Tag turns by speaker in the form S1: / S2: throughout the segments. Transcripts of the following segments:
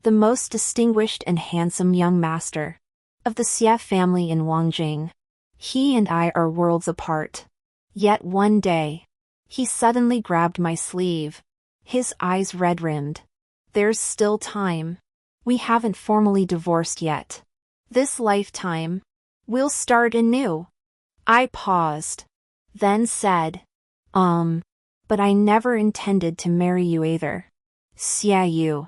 S1: the most distinguished and handsome young master of the Xie family in Wangjing. He and I are worlds apart. Yet one day, he suddenly grabbed my sleeve, his eyes red-rimmed. There's still time. We haven't formally divorced yet. This lifetime, we'll start anew. I paused, then said, but I never intended to marry you either. Xie Yu,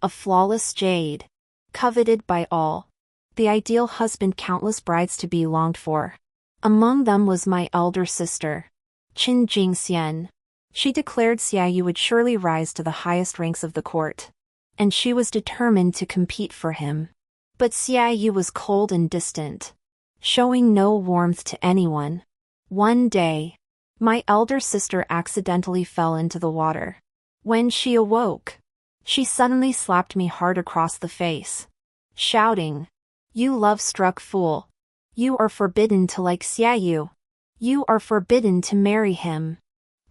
S1: a flawless jade, coveted by all, the ideal husband countless brides-to-be longed for. Among them was my elder sister, Qin Jingxian. She declared Xie Yu would surely rise to the highest ranks of the court, and she was determined to compete for him. But Xie Yu was cold and distant, showing no warmth to anyone. One day, my elder sister accidentally fell into the water. When she awoke, she suddenly slapped me hard across the face, shouting, "You love-struck fool! You are forbidden to like Xie Yu. You are forbidden to marry him."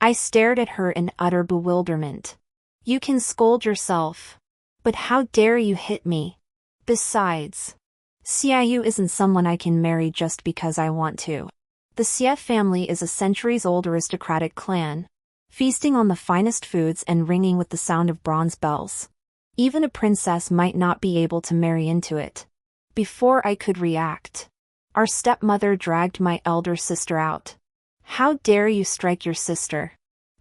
S1: I stared at her in utter bewilderment. "You can scold yourself, but how dare you hit me? Besides, Xie Yu isn't someone I can marry just because I want to." The Xie family is a centuries-old aristocratic clan, feasting on the finest foods and ringing with the sound of bronze bells. Even a princess might not be able to marry into it. Before I could react, our stepmother dragged my elder sister out. "How dare you strike your sister?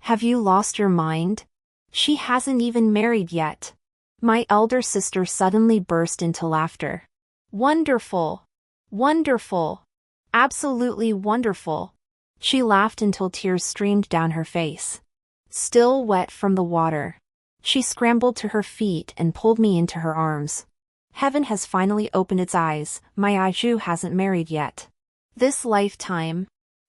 S1: Have you lost your mind? She hasn't even married yet." My elder sister suddenly burst into laughter. "Wonderful! Wonderful! Absolutely wonderful!" She laughed until tears streamed down her face. Still wet from the water, she scrambled to her feet and pulled me into her arms. "Heaven has finally opened its eyes. My Aiju hasn't married yet. This lifetime,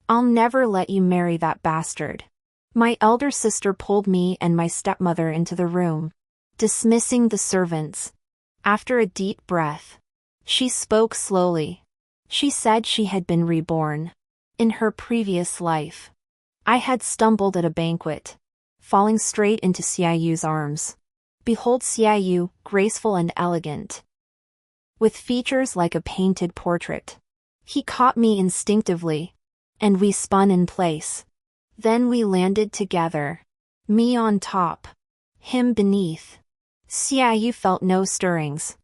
S1: I'll never let you marry that bastard." My elder sister pulled me and my stepmother into the room, dismissing the servants. After a deep breath, she spoke slowly. She said she had been reborn. In her previous life, I had stumbled at a banquet, falling straight into Xie Yu's arms. Behold Xie Yu, graceful and elegant, with features like a painted portrait. He caught me instinctively, and we spun in place. Then we landed together, me on top, him beneath. Xie Yu felt no stirrings,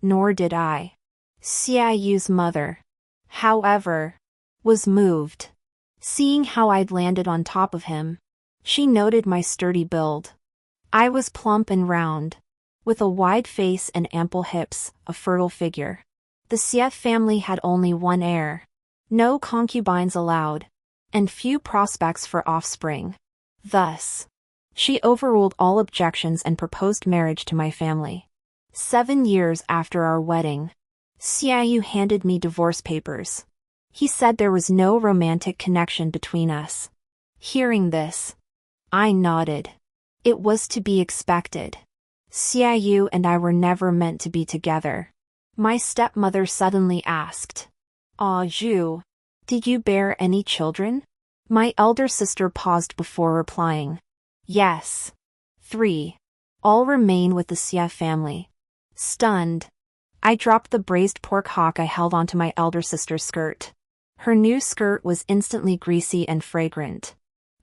S1: nor did I. Xie Yu's mother, however, was moved. Seeing how I'd landed on top of him, she noted my sturdy build. I was plump and round, with a wide face and ample hips, a fertile figure. The Xie family had only one heir, no concubines allowed, and few prospects for offspring. Thus, she overruled all objections and proposed marriage to my family. 7 years after our wedding, Xie Yu handed me divorce papers. He said there was no romantic connection between us. Hearing this, I nodded. It was to be expected. Xie Yu and I were never meant to be together. My stepmother suddenly asked, "Ah, Zhu, did you bear any children?" My elder sister paused before replying, "Yes. 3. All remain with the Xie family." Stunned, I dropped the braised pork hock I held onto my elder sister's skirt. Her new skirt was instantly greasy and fragrant.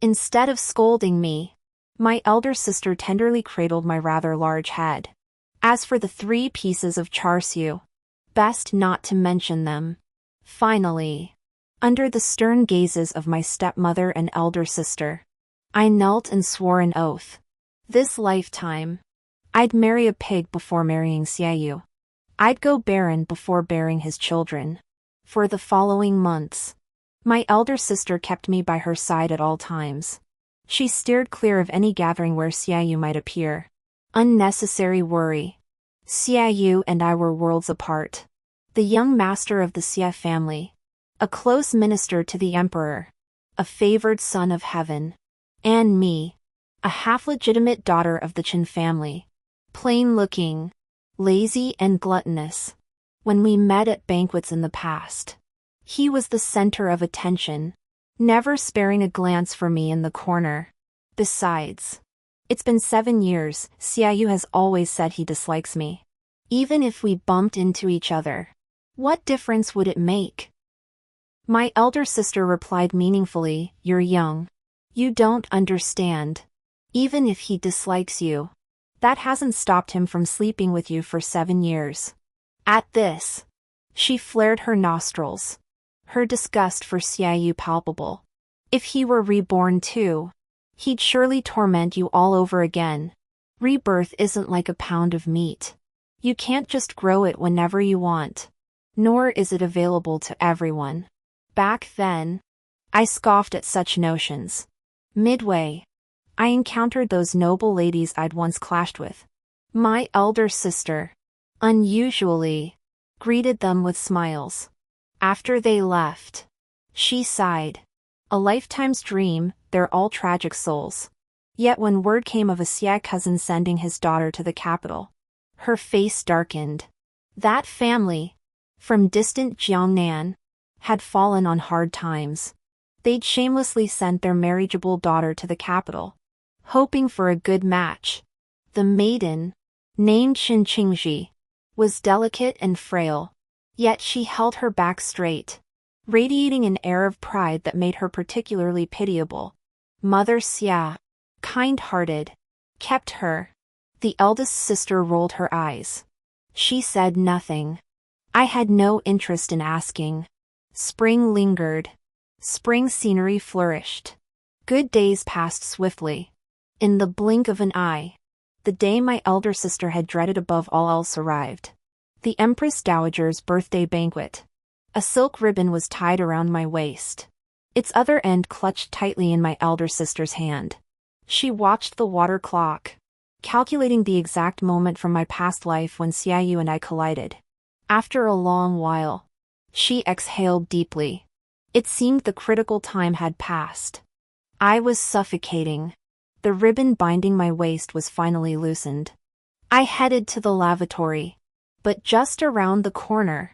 S1: Instead of scolding me, my elder sister tenderly cradled my rather large head. As for the 3 pieces of char siu, best not to mention them. Finally, under the stern gazes of my stepmother and elder sister, I knelt and swore an oath. This lifetime, I'd marry a pig before marrying Xie Yu. I'd go barren before bearing his children. For the following months, my elder sister kept me by her side at all times. She steered clear of any gathering where Xie Yu might appear. Unnecessary worry. Xie Yu and I were worlds apart. The young master of the Xie family, a close minister to the emperor, a favored son of heaven, and me, a half-legitimate daughter of the Qin family, plain-looking, lazy and gluttonous. When we met at banquets in the past, he was the center of attention, never sparing a glance for me in the corner. Besides, it's been 7 years. Xie Yu has always said he dislikes me. Even if we bumped into each other, what difference would it make? My elder sister replied meaningfully, "You're young. You don't understand. Even if he dislikes you, that hasn't stopped him from sleeping with you for 7 years." At this, she flared her nostrils, her disgust for Xiaoyu palpable. If he were reborn too, he'd surely torment you all over again. Rebirth isn't like a pound of meat. You can't just grow it whenever you want. Nor is it available to everyone. Back then, I scoffed at such notions. Midway, I encountered those noble ladies I'd once clashed with. My elder sister, unusually, greeted them with smiles. After they left, she sighed. A lifetime's dream, they're all tragic souls. Yet when word came of a Xia cousin sending his daughter to the capital, her face darkened. That family, from distant Jiangnan, had fallen on hard times. They'd shamelessly sent their marriageable daughter to the capital, hoping for a good match. The maiden, named Qingji, was delicate and frail, yet she held her back straight, radiating an air of pride that made her particularly pitiable. Mother Xia, kind-hearted, kept her. The eldest sister rolled her eyes. She said nothing. I had no interest in asking. Spring lingered. Spring scenery flourished. Good days passed swiftly. In the blink of an eye, the day my elder sister had dreaded above all else arrived. The Empress Dowager's birthday banquet. A silk ribbon was tied around my waist. Its other end clutched tightly in my elder sister's hand. She watched the water clock, calculating the exact moment from my past life when Xiaoyu and I collided. After a long while, she exhaled deeply. It seemed the critical time had passed. I was suffocating. The ribbon binding my waist was finally loosened. I headed to the lavatory. But just around the corner,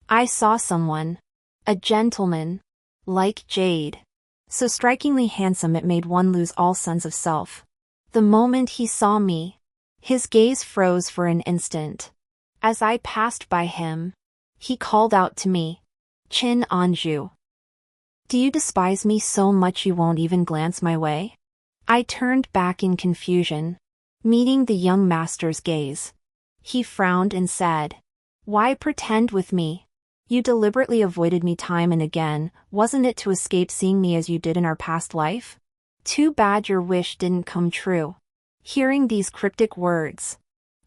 S1: I saw someone. A gentleman. Like jade. So strikingly handsome it made one lose all sense of self. The moment he saw me, his gaze froze for an instant. As I passed by him, he called out to me, "Qin Anju. Do you despise me so much you won't even glance my way?" I turned back in confusion, meeting the young master's gaze. He frowned and said, "Why pretend with me? You deliberately avoided me time and again, wasn't it to escape seeing me as you did in our past life? Too bad your wish didn't come true." Hearing these cryptic words,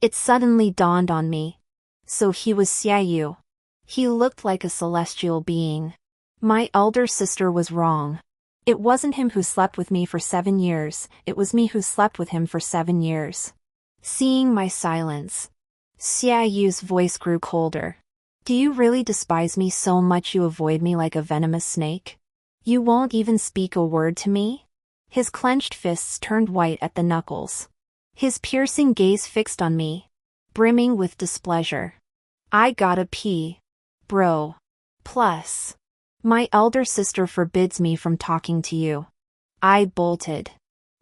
S1: it suddenly dawned on me. So he was Xiaoyu. He looked like a celestial being. My elder sister was wrong. It wasn't him who slept with me for 7 years, it was me who slept with him for 7 years. Seeing my silence, Xiaoyu's voice grew colder. "Do you really despise me so much you avoid me like a venomous snake? You won't even speak a word to me?" His clenched fists turned white at the knuckles. His piercing gaze fixed on me, brimming with displeasure. "I gotta pee, bro. Plus, my elder sister forbids me from talking to you." I bolted.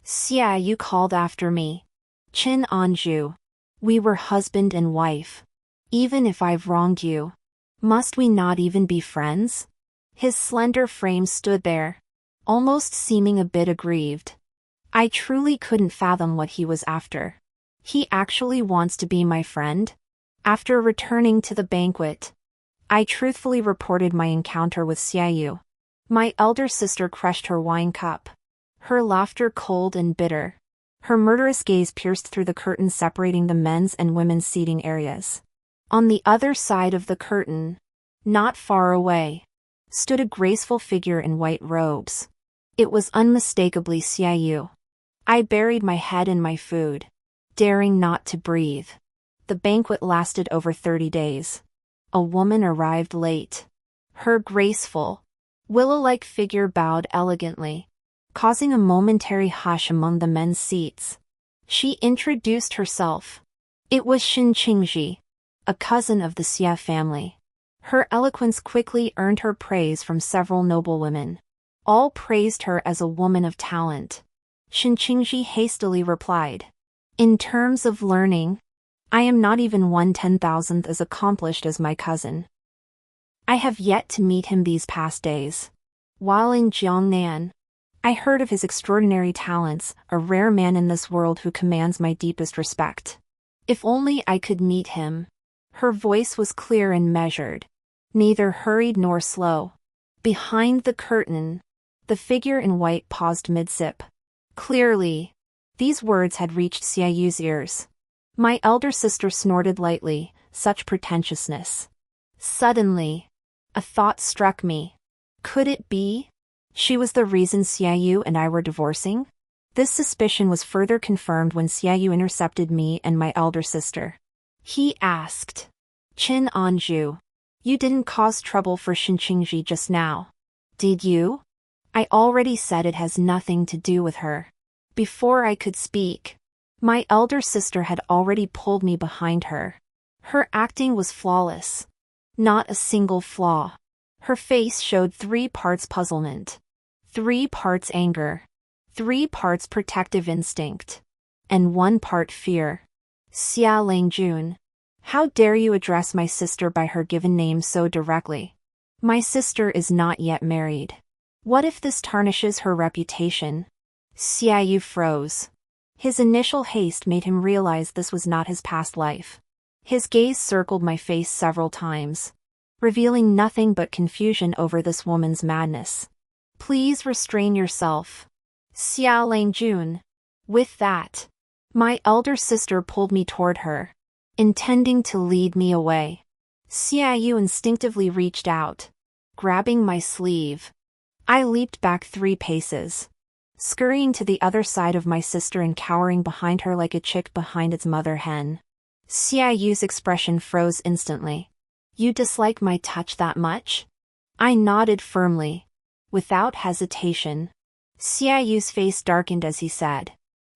S1: Xiaoyu called after me, "Qin Anju. We were husband and wife. Even if I've wronged you, must we not even be friends?" His slender frame stood there, almost seeming a bit aggrieved. I truly couldn't fathom what he was after. He actually wants to be my friend? After returning to the banquet, I truthfully reported my encounter with Xiaoyu. My elder sister crushed her wine cup, her laughter cold and bitter. Her murderous gaze pierced through the curtain separating the men's and women's seating areas. On the other side of the curtain, not far away, stood a graceful figure in white robes. It was unmistakably Xiaoyu. I buried my head in my food, daring not to breathe. The banquet lasted over 30 days. A woman arrived late. Her graceful, willow-like figure bowed elegantly, causing a momentary hush among the men's seats. She introduced herself. It was Qingji, a cousin of the Xia family. Her eloquence quickly earned her praise from several noblewomen. All praised her as a woman of talent. Qingji hastily replied, "In terms of learning, I am not even 1/10,000th as accomplished as my cousin. I have yet to meet him these past days. While in Jiangnan, I heard of his extraordinary talents, a rare man in this world who commands my deepest respect. If only I could meet him. Her voice was clear and measured, neither hurried nor slow. Behind the curtain, the figure in white paused mid-sip. Clearly, these words had reached Xiaoyu's ears. My elder sister snorted lightly, such pretentiousness. Suddenly, a thought struck me. Could it be? She was the reason Xiaoyu and I were divorcing? This suspicion was further confirmed when Xiaoyu intercepted me and my elder sister. He asked, Qin Anju, you didn't cause trouble for Shinqingji just now, did you? I already said it has nothing to do with her. Before I could speak, my elder sister had already pulled me behind her. Her acting was flawless. Not a single flaw. Her face showed 3 parts puzzlement, 3 parts anger, 3 parts protective instinct, and 1 part fear. Xia Langjun, how dare you address my sister by her given name so directly? My sister is not yet married. What if this tarnishes her reputation? Xiaoyu froze. His initial haste made him realize this was not his past life. His gaze circled my face several times, revealing nothing but confusion over this woman's madness. Please restrain yourself, Xia Langjun. With that, my elder sister pulled me toward her, intending to lead me away. Xiaoyu instinctively reached out, grabbing my sleeve. I leaped back 3 paces, scurrying to the other side of my sister and cowering behind her like a chick behind its mother hen. Xiaoyu's expression froze instantly. You dislike my touch that much? I nodded firmly, without hesitation. Xiaoyu's face darkened as he said,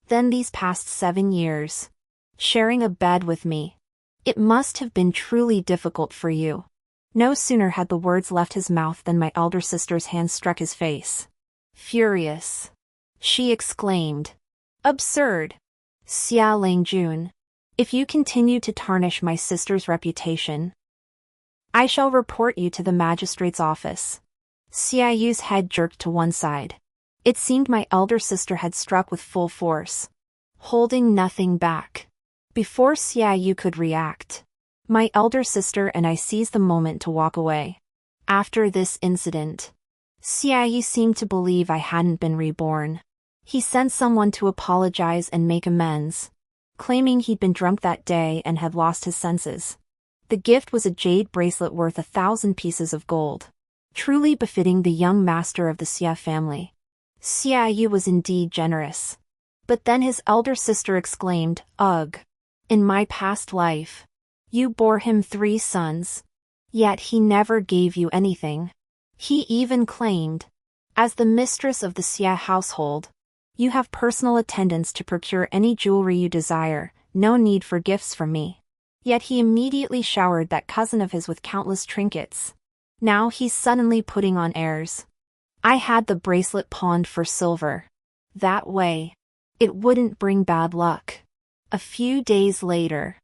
S1: then these past 7 years, sharing a bed with me. It must have been truly difficult for you. No sooner had the words left his mouth than my elder sister's hand struck his face. Furious, she exclaimed. Absurd. Xia Langjun, if you continue to tarnish my sister's reputation, I shall report you to the magistrate's office. Xiaoyu's head jerked to one side. It seemed my elder sister had struck with full force, holding nothing back. Before Xiaoyu could react, my elder sister and I seized the moment to walk away. After this incident, Xiaoyu seemed to believe I hadn't been reborn. He sent someone to apologize and make amends, claiming he'd been drunk that day and had lost his senses. The gift was a jade bracelet worth 1,000 pieces of gold, truly befitting the young master of the Xia family. Xiaoyu was indeed generous. But then his elder sister exclaimed, Ugh! In my past life, you bore him 3 sons. Yet he never gave you anything. He even claimed, as the mistress of the Xia household, you have personal attendants to procure any jewelry you desire, no need for gifts from me. Yet he immediately showered that cousin of his with countless trinkets. Now he's suddenly putting on airs. I had the bracelet pawned for silver. That way, it wouldn't bring bad luck. A few days later,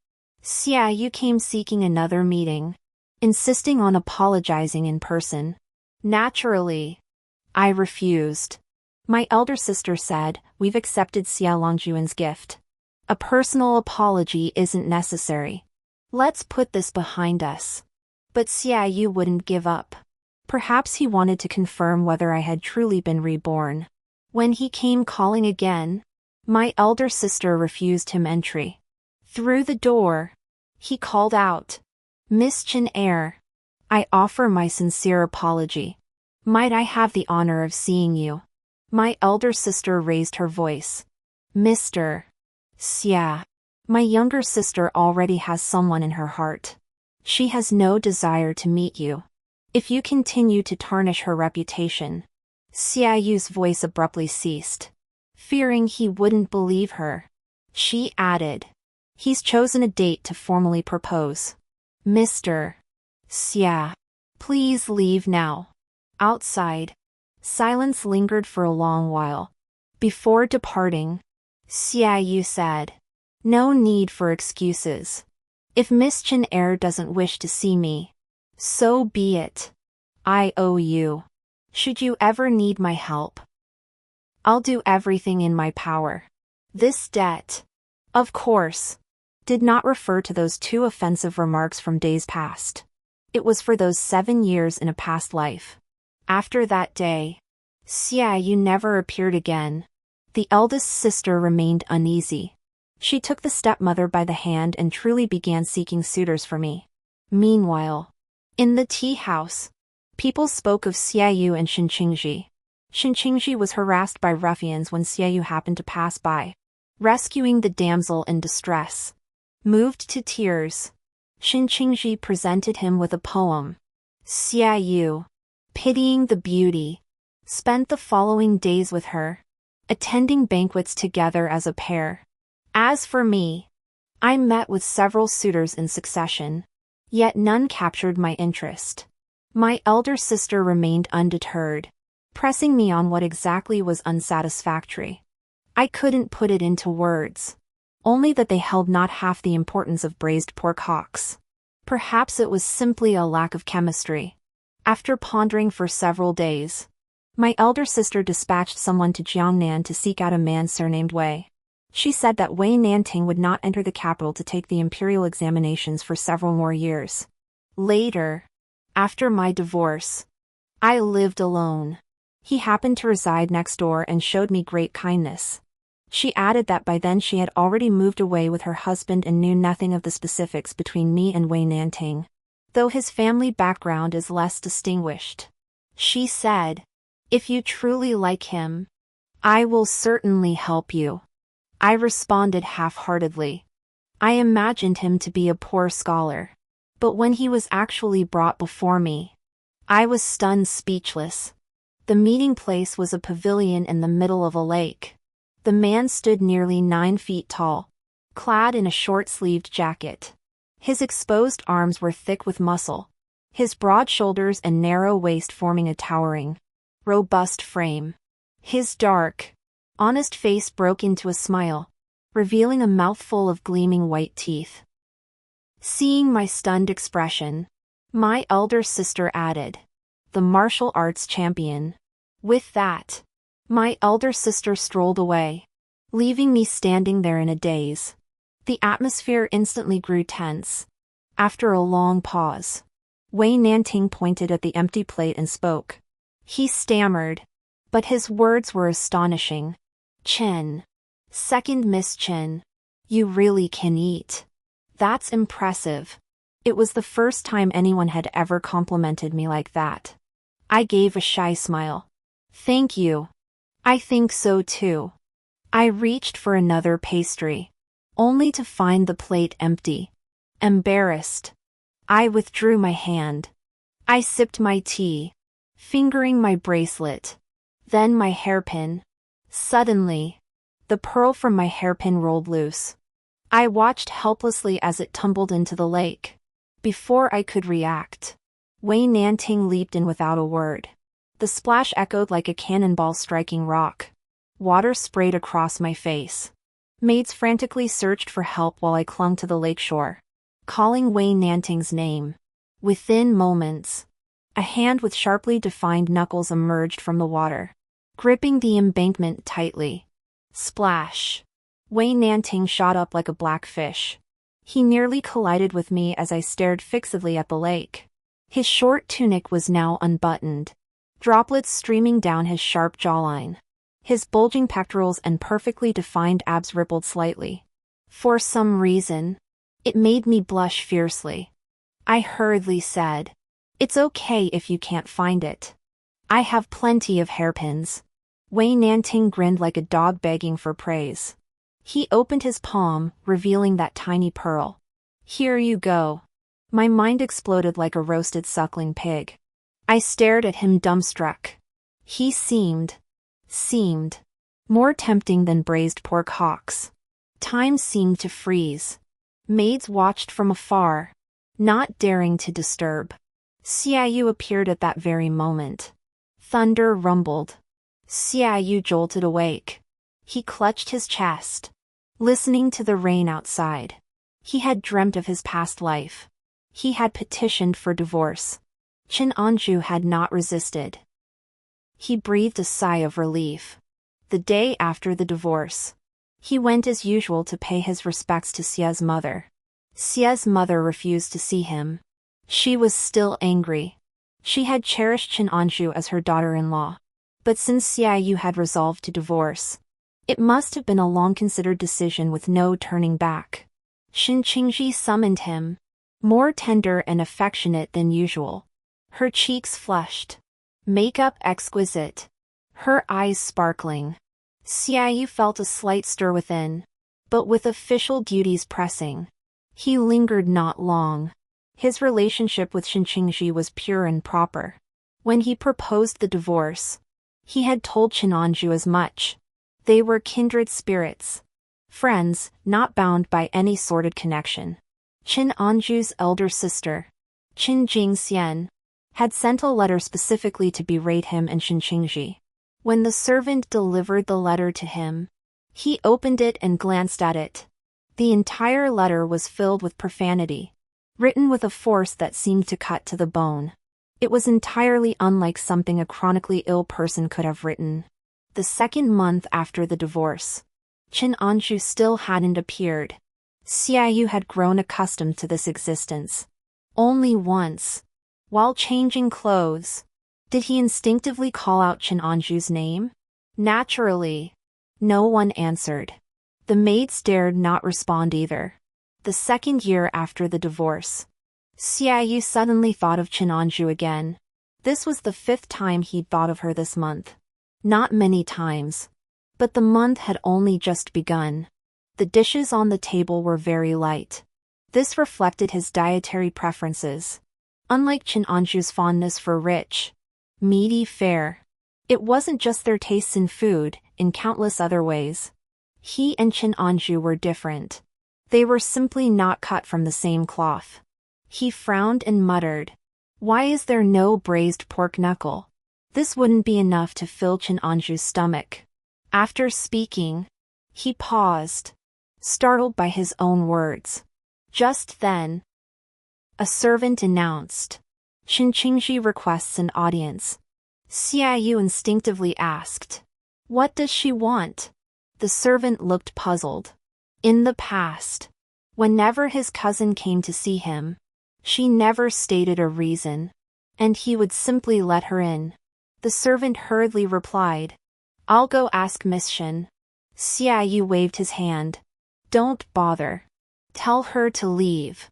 S1: Xiaoyu came seeking another meeting, insisting on apologizing in person. Naturally, I refused. My elder sister said, we've accepted Xia Longjuan's gift. A personal apology isn't necessary. Let's put this behind us. But Xiaoyu wouldn't give up. Perhaps he wanted to confirm whether I had truly been reborn. When he came calling again, my elder sister refused him entry. Through the door, he called out, Miss Chen Eyre, I offer my sincere apology. Might I have the honor of seeing you? My elder sister raised her voice. Mr. Xia, my younger sister already has someone in her heart. She has no desire to meet you. If you continue to tarnish her reputation. Xiaoyu's voice abruptly ceased. Fearing he wouldn't believe her, she added, he's chosen a date to formally propose. Mr. Xia, please leave now. Outside, silence lingered for a long while. Before departing, Xiaoyu said, No need for excuses. If Miss Chen Er doesn't wish to see me, so be it. I owe you. Should you ever need my help, I'll do everything in my power. This debt, of course, did not refer to those two offensive remarks from days past. It was for those 7 years in a past life. After that day, Xia Yu never appeared again. The eldest sister remained uneasy. She took the stepmother by the hand and truly began seeking suitors for me. Meanwhile, in the tea house, people spoke of Xia Yu and Shin Qingji. Shin Qingji was harassed by ruffians when Xia Yu happened to pass by, rescuing the damsel in distress. Moved to tears, Shin Qingji presented him with a poem. Xia Yu, pitying the beauty, spent the following days with her, attending banquets together as a pair. As for me, I met with several suitors in succession, yet none captured my interest. My elder sister remained undeterred, pressing me on what exactly was unsatisfactory. I couldn't put it into words, only that they held not half the importance of braised pork hocks. Perhaps it was simply a lack of chemistry. After pondering for several days, my elder sister dispatched someone to Jiangnan to seek out a man surnamed Wei. She said that Wei Nanting would not enter the capital to take the imperial examinations for several more years. Later, after my divorce, I lived alone. He happened to reside next door and showed me great kindness. She added that by then she had already moved away with her husband and knew nothing of the specifics between me and Wei Nanting, though his family background is less distinguished. She said, "If you truly like him, I will certainly help you." I responded half-heartedly. I imagined him to be a poor scholar, but when he was actually brought before me, I was stunned speechless. The meeting place was a pavilion in the middle of a lake. The man stood nearly 9 feet tall, clad in a short-sleeved jacket. His exposed arms were thick with muscle, his broad shoulders and narrow waist forming a towering, robust frame. His dark, honest face broke into a smile, revealing a mouthful of gleaming white teeth. Seeing my stunned expression, my elder sister added, "The martial arts champion." With that, my elder sister strolled away, leaving me standing there in a daze. The atmosphere instantly grew tense. After a long pause, Wei Nanting pointed at the empty plate and spoke. He stammered, but his words were astonishing. "Chen. Second Miss Chen. You really can eat. That's impressive." It was the first time anyone had ever complimented me like that. I gave a shy smile. "Thank you. I think so too." I reached for another pastry, only to find the plate empty. Embarrassed, I withdrew my hand. I sipped my tea, fingering my bracelet, then my hairpin. Suddenly, the pearl from my hairpin rolled loose. I watched helplessly as it tumbled into the lake. Before I could react, Wei Nanting leaped in without a word. The splash echoed like a cannonball striking rock. Water sprayed across my face. Maids frantically searched for help while I clung to the lakeshore, calling Wei Nanting's name. Within moments, a hand with sharply defined knuckles emerged from the water, gripping the embankment tightly. Splash! Wei Nanting shot up like a black fish. He nearly collided with me as I stared fixedly at the lake. His short tunic was now unbuttoned, droplets streaming down his sharp jawline. His bulging pectorals and perfectly defined abs rippled slightly. For some reason, it made me blush fiercely. I hurriedly said, "It's okay if you can't find it. I have plenty of hairpins." Wei Nanting grinned like a dog begging for praise. He opened his palm, revealing that tiny pearl. "Here you go." My mind exploded like a roasted suckling pig. I stared at him dumbstruck. He seemed more tempting than braised pork hocks. Time seemed to freeze. Maids watched from afar, not daring to disturb. Xia Yu appeared at that very moment. Thunder rumbled. Xia Yu jolted awake. He clutched his chest, listening to the rain outside. He had dreamt of his past life. He had petitioned for divorce. Chin Anju had not resisted. He breathed a sigh of relief. The day after the divorce, he went as usual to pay his respects to Xia's mother. Xia's mother refused to see him. She was still angry. She had cherished Chin Anju as her daughter-in-law. But since Xiaoyu had resolved to divorce, it must have been a long-considered decision with no turning back. Shin Qingji summoned him, more tender and affectionate than usual. Her cheeks flushed, makeup exquisite, her eyes sparkling. Xiaoyu felt a slight stir within, but with official duties pressing, he lingered not long. His relationship with Shin Qingji was pure and proper. When he proposed the divorce, he had told Chin Anju as much. They were kindred spirits. Friends, not bound by any sordid connection. Chin Anju's elder sister, Chin Jingxian, had sent a letter specifically to berate him and Shin Qingji. When the servant delivered the letter to him, he opened it and glanced at it. The entire letter was filled with profanity, written with a force that seemed to cut to the bone. It was entirely unlike something a chronically ill person could have written. The second month after the divorce, Chin Anju still hadn't appeared. Xiaoyu had grown accustomed to this existence. Only once, while changing clothes, did he instinctively call out Chin Anju's name. Naturally, no one answered. The maids dared not respond either. The second year after the divorce, Xiaoyu suddenly thought of Chin Anju again. This was the 5th time he'd thought of her this month. Not many times. But the month had only just begun. The dishes on the table were very light. This reflected his dietary preferences. Unlike Chin Anju's fondness for rich, meaty fare, it wasn't just their tastes in food, in countless other ways. He and Chin Anju were different. They were simply not cut from the same cloth. He frowned and muttered, "Why is there no braised pork knuckle?" This wouldn't be enough to fill Chin Anju's stomach. After speaking, he paused, startled by his own words. Just then, a servant announced, "Shin Qingji requests an audience." Xiaoyu instinctively asked, "What does she want?" The servant looked puzzled. In the past, whenever his cousin came to see him, she never stated a reason, and he would simply let her in. The servant hurriedly replied, "I'll go ask Miss Shin." Xiaoyu waved his hand. "Don't bother. Tell her to leave.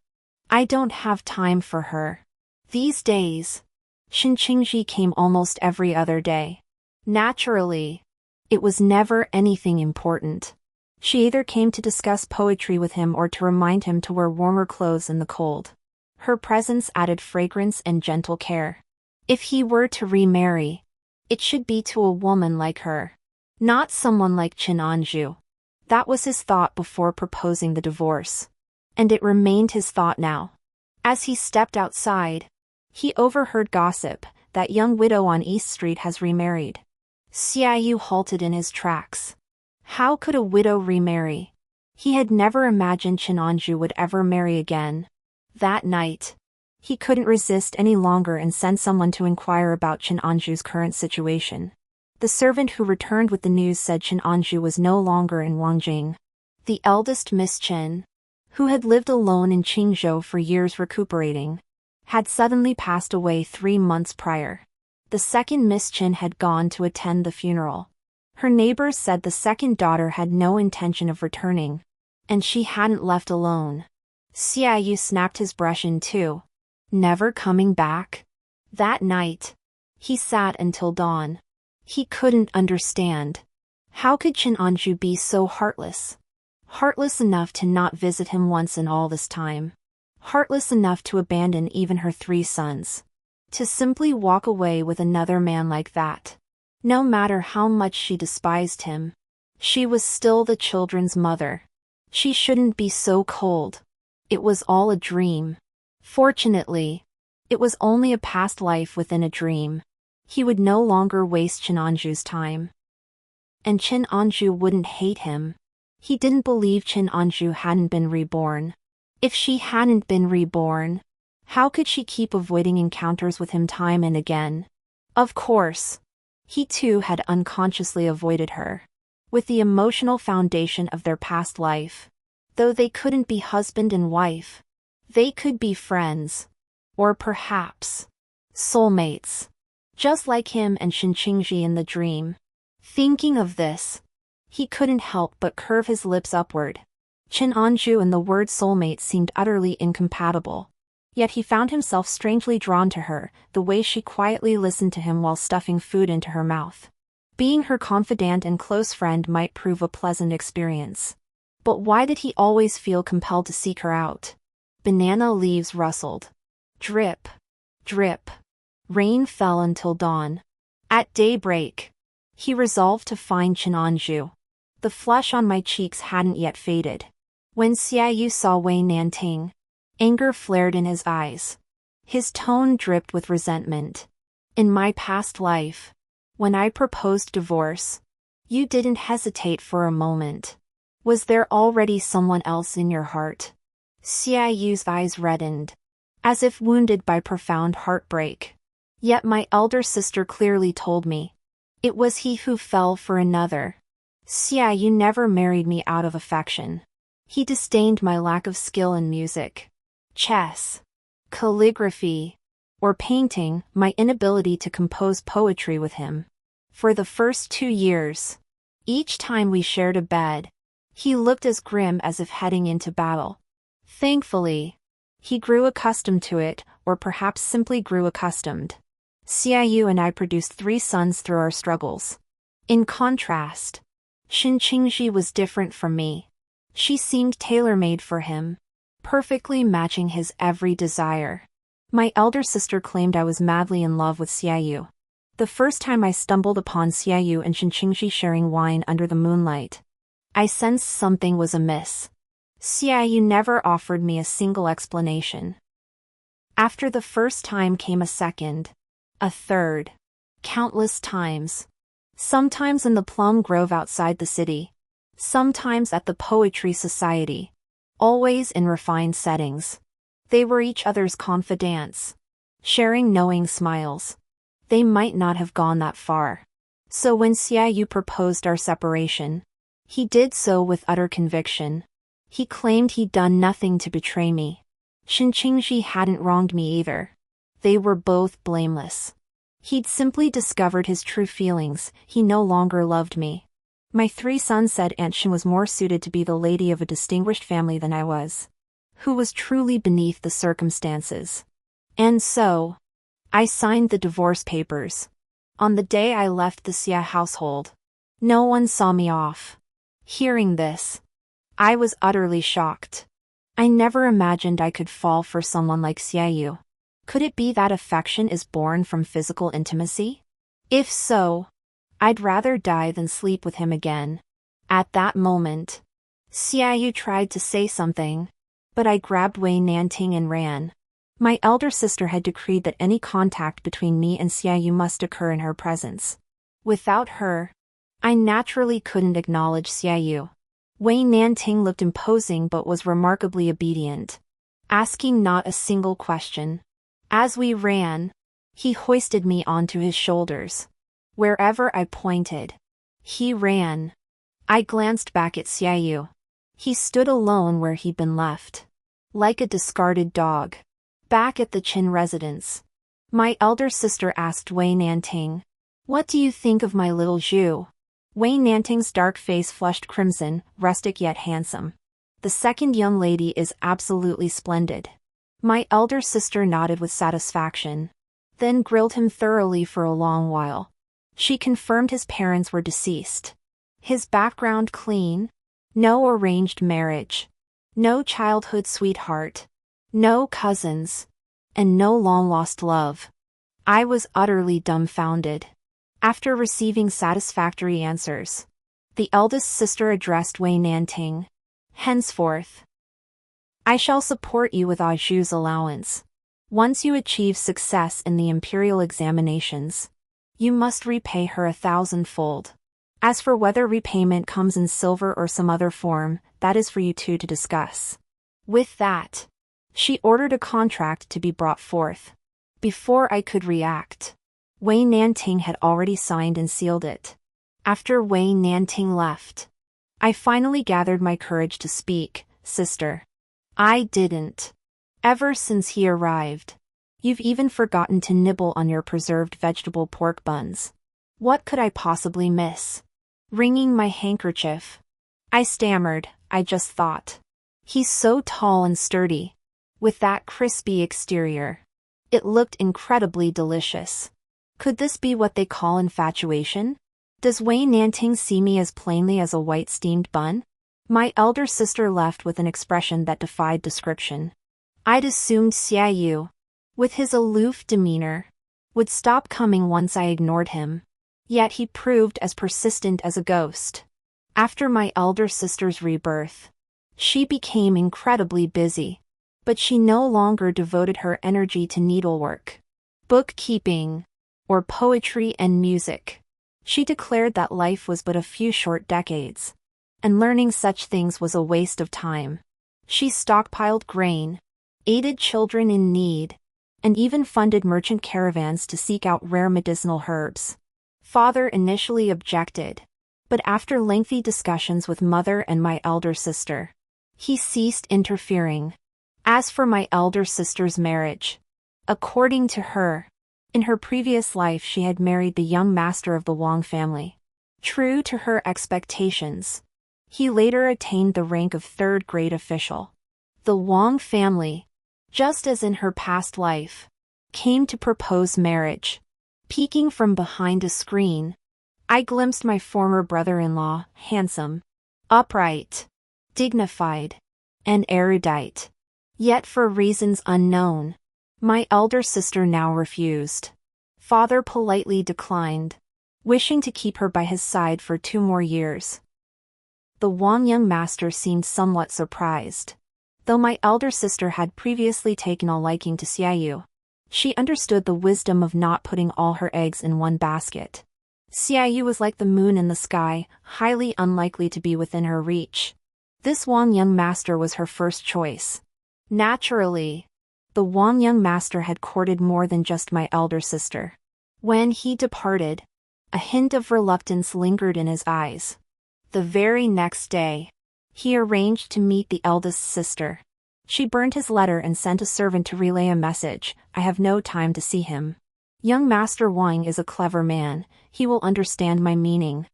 S1: I don't have time for her." These days, Shin Qingji came almost every other day. Naturally, it was never anything important. She either came to discuss poetry with him or to remind him to wear warmer clothes in the cold. Her presence added fragrance and gentle care. If he were to remarry, it should be to a woman like her, not someone like Chin Anju. That was his thought before proposing the divorce. And it remained his thought now. As he stepped outside, he overheard gossip that young widow on East Street has remarried. Xiaoyu halted in his tracks. How could a widow remarry? He had never imagined Chin Anju would ever marry again. That night, he couldn't resist any longer and sent someone to inquire about Chin Anju's current situation. The servant who returned with the news said Chin Anju was no longer in Wangjing. The eldest Miss Chin, who had lived alone in Qingzhou for years recuperating, had suddenly passed away 3 months prior. The second Miss Chin had gone to attend the funeral. Her neighbors said the second daughter had no intention of returning, and she hadn't left alone. Xiaoyu snapped his brush in two. Never coming back? That night, he sat until dawn. He couldn't understand. How could Chin Anju be so heartless? Heartless enough to not visit him once in all this time. Heartless enough to abandon even her 3 sons. To simply walk away with another man like that. No matter how much she despised him, she was still the children's mother. She shouldn't be so cold. It was all a dream. Fortunately, it was only a past life within a dream. He would no longer waste Chin Anju's time. And Chin Anju wouldn't hate him. He didn't believe Qin Anju hadn't been reborn. If she hadn't been reborn, how could she keep avoiding encounters with him time and again? Of course, he too had unconsciously avoided her. With the emotional foundation of their past life, though they couldn't be husband and wife, they could be friends. Or perhaps soulmates. Just like him and Shinqingji in the dream. Thinking of this, he couldn't help but curve his lips upward. Qin Anju and the word soulmate seemed utterly incompatible. Yet he found himself strangely drawn to her, the way she quietly listened to him while stuffing food into her mouth. Being her confidant and close friend might prove a pleasant experience. But why did he always feel compelled to seek her out? Banana leaves rustled. Drip. Drip. Rain fell until dawn. At daybreak, he resolved to find Qin Anju. The flush on my cheeks hadn't yet faded. When Xiaoyu saw Wei Nanting, anger flared in his eyes. His tone dripped with resentment. In my past life, when I proposed divorce, you didn't hesitate for a moment. Was there already someone else in your heart? Xiaoyu's eyes reddened, as if wounded by profound heartbreak. Yet my elder sister clearly told me. It was he who fell for another. Xiaoyu never married me out of affection. He disdained my lack of skill in music, chess, calligraphy, or painting, my inability to compose poetry with him. For the first 2 years, each time we shared a bed, he looked as grim as if heading into battle. Thankfully, he grew accustomed to it, or perhaps simply grew accustomed. Xiaoyu and I produced 3 sons through our struggles. In contrast, Shinqingji was different from me. She seemed tailor-made for him, perfectly matching his every desire. My elder sister claimed I was madly in love with Xiaoyu. The first time I stumbled upon Xiaoyu and Shinqingji sharing wine under the moonlight, I sensed something was amiss. Xiaoyu never offered me a single explanation. After the first time came a second, a third, countless times. Sometimes in the plum grove outside the city, sometimes at the Poetry Society, always in refined settings. They were each other's confidants, sharing knowing smiles. They might not have gone that far. So when Xiaoyu proposed our separation, he did so with utter conviction. He claimed he'd done nothing to betray me. Shinqingji hadn't wronged me either. They were both blameless. He'd simply discovered his true feelings. He no longer loved me. My 3 sons said Aunt Shin was more suited to be the lady of a distinguished family than I was, who was truly beneath the circumstances. And so, I signed the divorce papers. On the day I left the Xia household, no one saw me off. Hearing this, I was utterly shocked. I never imagined I could fall for someone like Xiaoyu. Could it be that affection is born from physical intimacy? If so, I'd rather die than sleep with him again. At that moment, Xiaoyu tried to say something, but I grabbed Wei Nanting and ran. My elder sister had decreed that any contact between me and Xiaoyu must occur in her presence. Without her, I naturally couldn't acknowledge Xiaoyu. Wei Nanting looked imposing but was remarkably obedient, asking not a single question. As we ran, he hoisted me onto his shoulders. Wherever I pointed, he ran. I glanced back at Xiaoyu. He stood alone where he'd been left, like a discarded dog. Back at the Qin residence, my elder sister asked Wei Nanting, "What do you think of my little Zhu?" Wei Nanting's dark face flushed crimson, rustic yet handsome. "The second young lady is absolutely splendid." My elder sister nodded with satisfaction, then grilled him thoroughly for a long while. She confirmed his parents were deceased. His background clean, no arranged marriage, no childhood sweetheart, no cousins, and no long-lost love. I was utterly dumbfounded. After receiving satisfactory answers, the eldest sister addressed Wei Nanting. "Henceforth, I shall support you with Zhu's allowance. Once you achieve success in the imperial examinations, you must repay her 1,000-fold. As for whether repayment comes in silver or some other form, that is for you two to discuss. With that, she ordered a contract to be brought forth. Before I could react, Wei Nanting had already signed and sealed it. After Wei Nanting left, I finally gathered my courage to speak. Sister, I didn't. Ever since he arrived, you've even forgotten to nibble on your preserved vegetable pork buns. What could I possibly miss? Wringing my handkerchief, I stammered. I just thought. He's so tall and sturdy, with that crispy exterior. It looked incredibly delicious. Could this be what they call infatuation? Does Wei Nanting see me as plainly as a white steamed bun? My elder sister left with an expression that defied description. I'd assumed Xia Yu, with his aloof demeanor, would stop coming once I ignored him. Yet he proved as persistent as a ghost. After my elder sister's rebirth, she became incredibly busy, but she no longer devoted her energy to needlework, bookkeeping, or poetry and music. She declared that life was but a few short decades, and learning such things was a waste of time. She stockpiled grain, aided children in need, and even funded merchant caravans to seek out rare medicinal herbs. Father initially objected, but after lengthy discussions with mother and my elder sister, he ceased interfering. As for my elder sister's marriage, according to her, in her previous life she had married the young master of the Wang family. True to her expectations, he later attained the rank of third-grade official. The Wang family, just as in her past life, came to propose marriage. Peeking from behind a screen, I glimpsed my former brother-in-law, handsome, upright, dignified, and erudite. Yet for reasons unknown, my elder sister now refused. Father politely declined, wishing to keep her by his side for 2 more years. The Wang young master seemed somewhat surprised. Though my elder sister had previously taken a liking to Xia Yu, she understood the wisdom of not putting all her eggs in one basket. Xia Yu was like the moon in the sky, highly unlikely to be within her reach. This Wang young master was her first choice. Naturally, the Wang young master had courted more than just my elder sister. When he departed, a hint of reluctance lingered in his eyes. The very next day, he arranged to meet the eldest sister. She burned his letter and sent a servant to relay a message. I have no time to see him. Young Master Wang is a clever man, he will understand my meaning.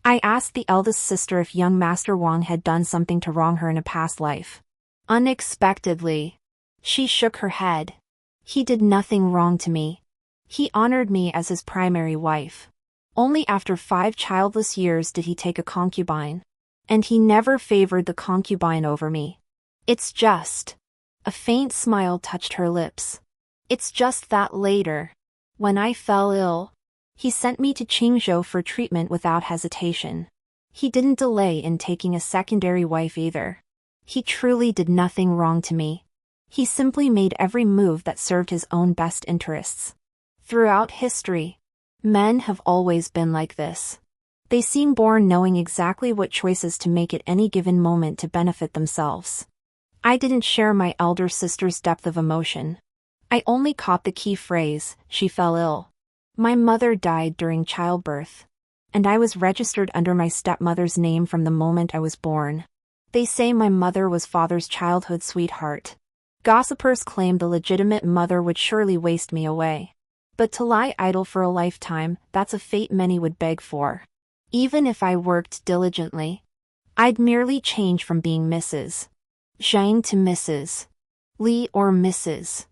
S1: I asked the eldest sister if young Master Wang had done something to wrong her in a past life. Unexpectedly, she shook her head. He did nothing wrong to me. He honored me as his primary wife. Only after 5 childless years did he take a concubine. And he never favored the concubine over me. It's just. A faint smile touched her lips. It's just that later, when I fell ill, he sent me to Qingzhou for treatment without hesitation. He didn't delay in taking a secondary wife either. He truly did nothing wrong to me. He simply made every move that served his own best interests. Throughout history, men have always been like this. They seem born knowing exactly what choices to make at any given moment to benefit themselves. I didn't share my elder sister's depth of emotion. I only caught the key phrase, she fell ill. My mother died during childbirth, and I was registered under my stepmother's name from the moment I was born. They say my mother was father's childhood sweetheart. Gossipers claim the legitimate mother would surely waste me away. But to lie idle for a lifetime, that's a fate many would beg for. Even if I worked diligently, I'd merely change from being Mrs. Zhang to Mrs. Li or Mrs.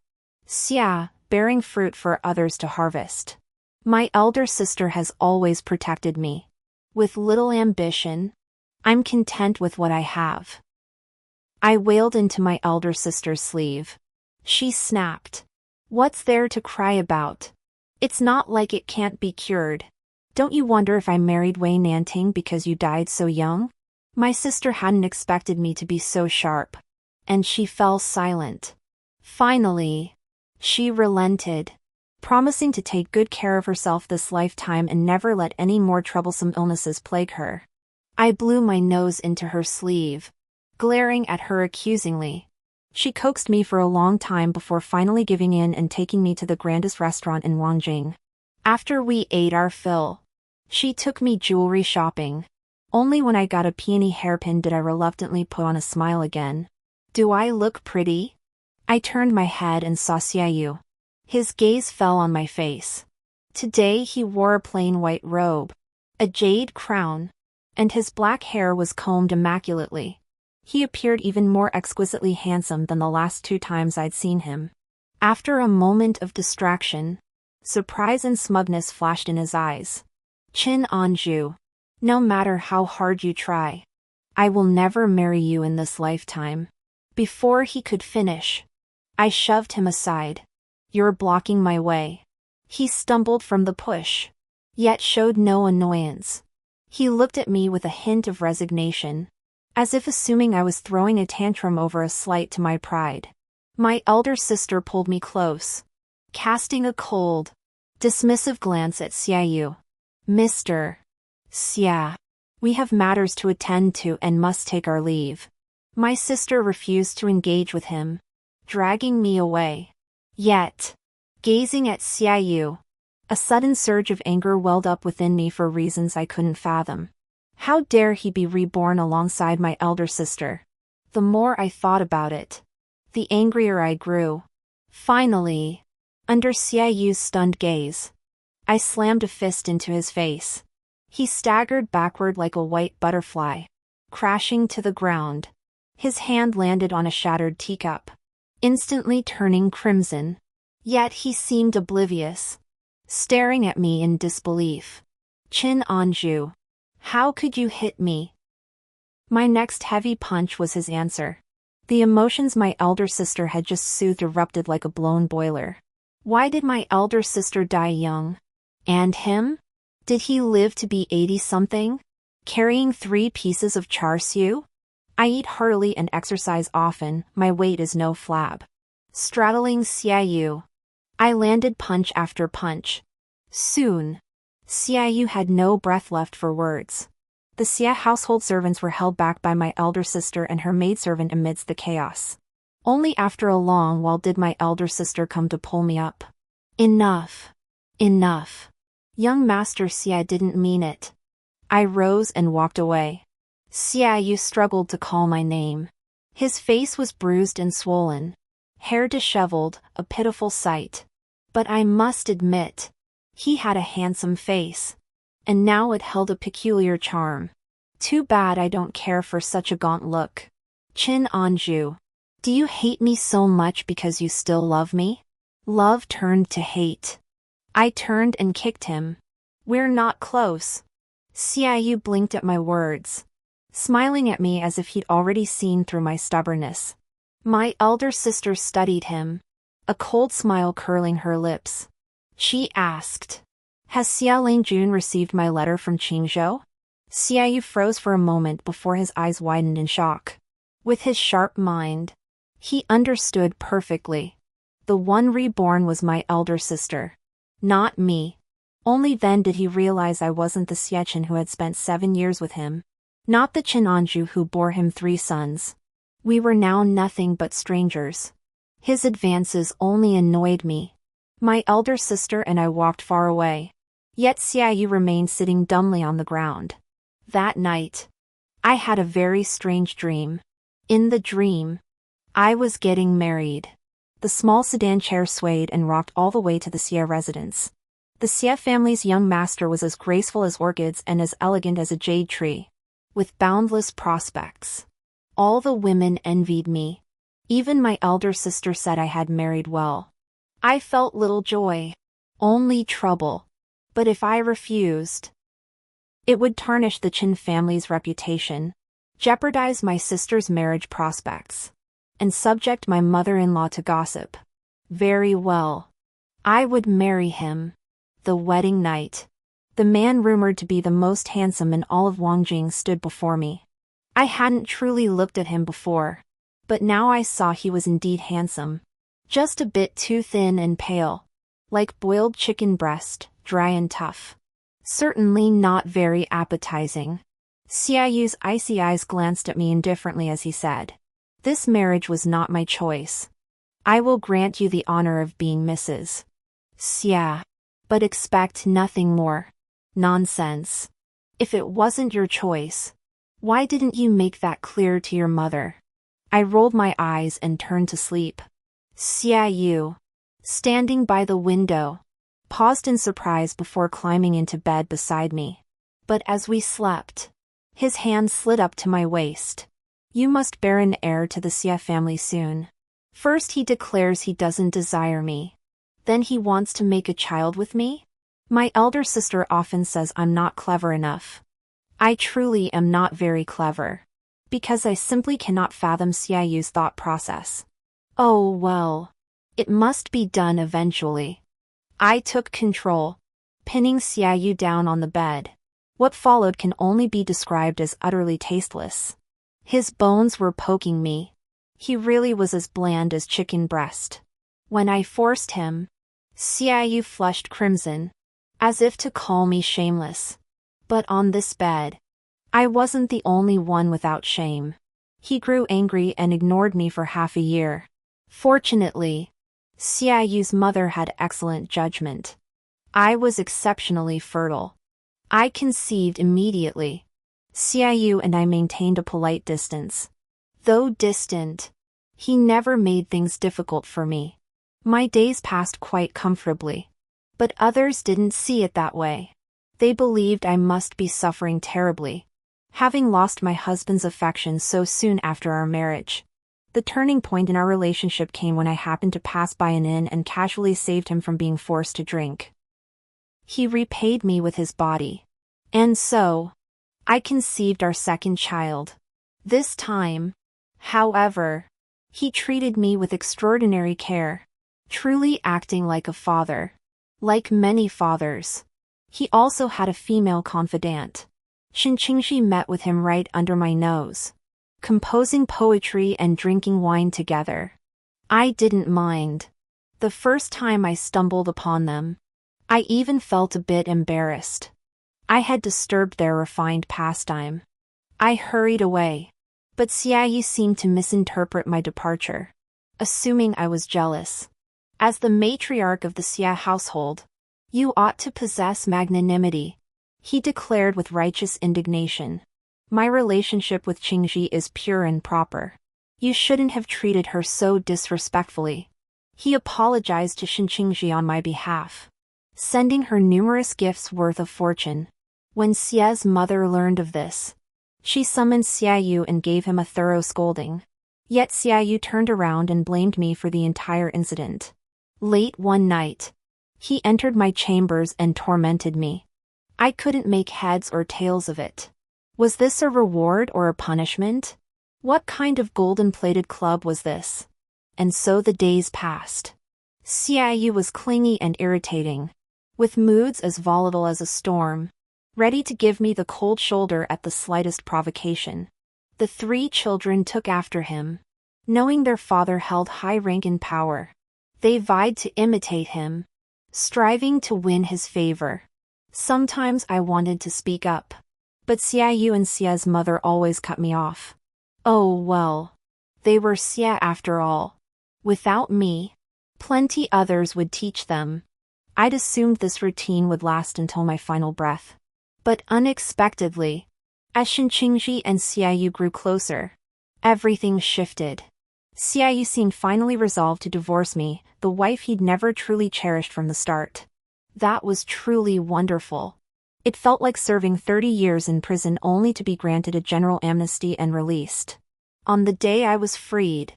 S1: Xia, bearing fruit for others to harvest. My elder sister has always protected me. With little ambition, I'm content with what I have. I wailed into my elder sister's sleeve. She snapped. What's there to cry about? It's not like it can't be cured. Don't you wonder if I married Wei Nanting because you died so young? My sister hadn't expected me to be so sharp, and she fell silent. Finally, she relented. promising to take good care of herself this lifetime and never let any more troublesome illnesses plague her. I blew my nose into her sleeve, glaring at her accusingly. She coaxed me for a long time before finally giving in and taking me to the grandest restaurant in Wangjing. After we ate our fill, she took me jewelry shopping. Only when I got a peony hairpin did I reluctantly put on a smile again. Do I look pretty? I turned my head and saw Xiaoyu. His gaze fell on my face. Today he wore a plain white robe, a jade crown, and his black hair was combed immaculately. He appeared even more exquisitely handsome than the last 2 times I'd seen him. After a moment of distraction, surprise and smugness flashed in his eyes. Qin Anju, no matter how hard you try, I will never marry you in this lifetime. Before he could finish, I shoved him aside. You're blocking my way. He stumbled from the push, yet showed no annoyance. He looked at me with a hint of resignation, as if assuming I was throwing a tantrum over a slight to my pride. My elder sister pulled me close, casting a cold, dismissive glance at Xiaoyu. Mr. Xia, we have matters to attend to and must take our leave. My sister refused to engage with him, dragging me away. Yet, gazing at Xiaoyu, a sudden surge of anger welled up within me for reasons I couldn't fathom. How dare he be reborn alongside my elder sister? The more I thought about it, the angrier I grew. Finally, under Xiaoyu's stunned gaze, I slammed a fist into his face. He staggered backward like a white butterfly, crashing to the ground. His hand landed on a shattered teacup, instantly turning crimson. Yet he seemed oblivious, staring at me in disbelief. Qin Anju, how could you hit me? My next heavy punch was his answer. The emotions my elder sister had just soothed erupted like a blown boiler. Why did my elder sister die young? And him? Did he live to be 80-something? Carrying 3 pieces of char siu? I eat heartily and exercise often, my weight is no flab. Straddling Xiaoyu, I landed punch after punch. Soon, Xiaoyu had no breath left for words. The Xia household servants were held back by my elder sister and her maidservant amidst the chaos. Only after a long while did my elder sister come to pull me up. Enough. Enough. Young Master Xia didn't mean it. I rose and walked away. Xiaoyu struggled to call my name. His face was bruised and swollen, hair disheveled, a pitiful sight. But I must admit, he had a handsome face, and now it held a peculiar charm. Too bad I don't care for such a gaunt look. Qin Anju, do you hate me so much because you still love me? Love turned to hate. I turned and kicked him. We're not close. Xiaoyu blinked at my words, smiling at me as if he'd already seen through my stubbornness. My elder sister studied him, a cold smile curling her lips. She asked, has Xia Lingjun received my letter from Qingzhou? Xiaoyu froze for a moment before his eyes widened in shock. With his sharp mind, he understood perfectly. The one reborn was my elder sister, not me. Only then did he realize I wasn't the Xiechin who had spent 7 years with him, not the Qin Anju who bore him 3 sons. We were now nothing but strangers. His advances only annoyed me. My elder sister and I walked far away. Yet Xiaoyu remained sitting dumbly on the ground. That night, I had a very strange dream. In the dream, I was getting married. The small sedan chair swayed and rocked all the way to the Xia residence. The Xia family's young master was as graceful as orchids and as elegant as a jade tree, with boundless prospects. All the women envied me. Even my elder sister said I had married well. I felt little joy, only trouble. But if I refused, it would tarnish the Qin family's reputation, jeopardize my sister's marriage prospects, and subject my mother-in-law to gossip. Very well. I would marry him. The wedding night. The man rumored to be the most handsome in all of Wangjing stood before me. I hadn't truly looked at him before, but now I saw he was indeed handsome. Just a bit too thin and pale. like boiled chicken breast, dry and tough. Certainly not very appetizing. Xiaoyu's icy eyes glanced at me indifferently as he said, "This marriage was not my choice. I will grant you the honor of being Mrs. Xia. But expect nothing more." Nonsense. If it wasn't your choice, why didn't you make that clear to your mother? I rolled my eyes and turned to sleep. Xiaoyu, standing by the window, paused in surprise before climbing into bed beside me. But as we slept, his hand slid up to my waist. "You must bear an heir to the Xia family soon. First he declares he doesn't desire me. Then he wants to make a child with me? My elder sister often says I'm not clever enough. I truly am not very clever, because I simply cannot fathom Xiaoyu's thought process. Oh well. It must be done eventually." I took control, pinning Xiaoyu down on the bed. What followed can only be described as utterly tasteless. His bones were poking me. He really was as bland as chicken breast. When I forced him, Xiaoyu flushed crimson, as if to call me shameless. But on this bed, I wasn't the only one without shame. He grew angry and ignored me for half a year. Fortunately, Xiaoyu's mother had excellent judgment. I was exceptionally fertile. I conceived immediately. Xiaoyu and I maintained a polite distance. Though distant, he never made things difficult for me. My days passed quite comfortably. But others didn't see it that way. They believed I must be suffering terribly, having lost my husband's affection so soon after our marriage. The turning point in our relationship came when I happened to pass by an inn and casually saved him from being forced to drink. He repaid me with his body. And so, I conceived our second child. This time, however, he treated me with extraordinary care, truly acting like a father. Like many fathers, he also had a female confidant. Qingxi met with him right under my nose, composing poetry and drinking wine together. I didn't mind. The first time I stumbled upon them, I even felt a bit embarrassed. I had disturbed their refined pastime. I hurried away, but Xiaoyu seemed to misinterpret my departure, assuming I was jealous. As the matriarch of the Xia household, "You ought to possess magnanimity," he declared with righteous indignation. "My relationship with Qingxi is pure and proper. You shouldn't have treated her so disrespectfully." He apologized to Qingxi on my behalf, sending her numerous gifts worth a fortune. When Xia's mother learned of this, she summoned Xiaoyu and gave him a thorough scolding. Yet Xiaoyu turned around and blamed me for the entire incident. Late one night, he entered my chambers and tormented me. I couldn't make heads or tails of it. Was this a reward or a punishment? What kind of golden-plated club was this? And so the days passed. Xiaoyu was clingy and irritating, with moods as volatile as a storm, ready to give me the cold shoulder at the slightest provocation. The 3 children took after him. Knowing their father held high rank and power, they vied to imitate him, striving to win his favor. Sometimes I wanted to speak up, but Xiaoyu and Xia's mother always cut me off. Oh well. They were Xia after all. Without me, plenty others would teach them. I'd assumed this routine would last until my final breath. But unexpectedly, as Qingxi and Xiaoyu grew closer, everything shifted. Xiaoyu seemed finally resolved to divorce me, the wife he'd never truly cherished from the start. That was truly wonderful. It felt like serving 30 years in prison only to be granted a general amnesty and released. On the day I was freed,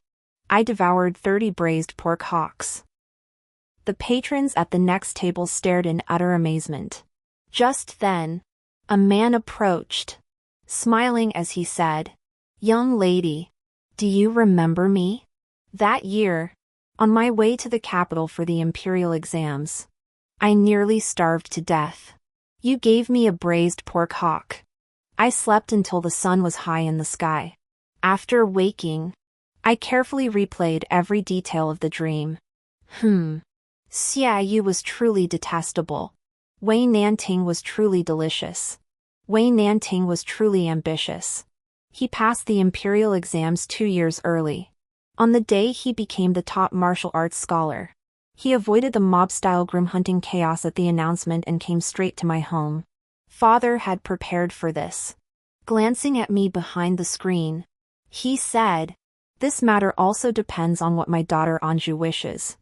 S1: I devoured 30 braised pork hocks. The patrons at the next table stared in utter amazement. Just then, a man approached, smiling as he said, "Young lady, do you remember me? That year, on my way to the capital for the imperial exams, I nearly starved to death. You gave me a braised pork hock. I slept until the sun was high in the sky. After waking, I carefully replayed every detail of the dream." Xiaoyu was truly detestable. Wei Nanting was truly delicious. Wei Nanting was truly ambitious. He passed the imperial exams 2 years early. On the day he became the top martial arts scholar. He avoided the mob-style groom-hunting chaos at the announcement and came straight to my home. Father had prepared for this. Glancing at me behind the screen, he said, "This matter also depends on what my daughter Anju wishes."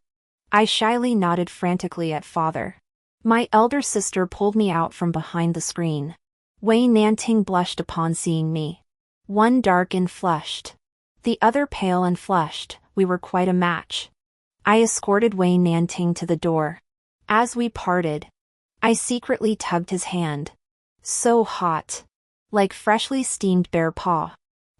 S1: I shyly nodded frantically at father. My elder sister pulled me out from behind the screen. Wei Nanting blushed upon seeing me. One dark and flushed. The other pale and flushed. We were quite a match. I escorted Wei Nanting to the door. As we parted, I secretly tugged his hand. So hot. Like freshly steamed bear paw.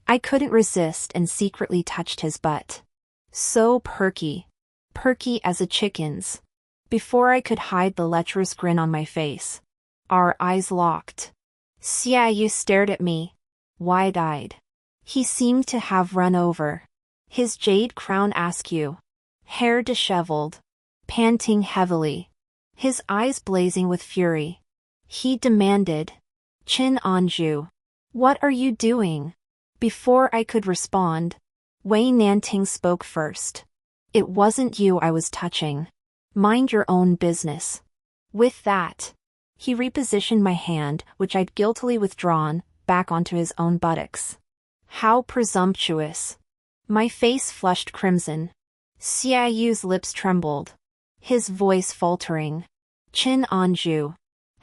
S1: I couldn't resist and secretly touched his butt. So perky. Perky as a chicken's. Before I could hide the lecherous grin on my face, our eyes locked. Xiaoyu stared at me, wide-eyed. He seemed to have run over. His jade crown askew. Hair disheveled. Panting heavily. His eyes blazing with fury. He demanded, "Qin Anju, what are you doing?" Before I could respond, Wei Nanting spoke first. "It wasn't you I was touching. Mind your own business." With that, he repositioned my hand, which I'd guiltily withdrawn, back onto his own buttocks. How presumptuous. My face flushed crimson. Xiaoyu's lips trembled. His voice faltering. "Qin Anju,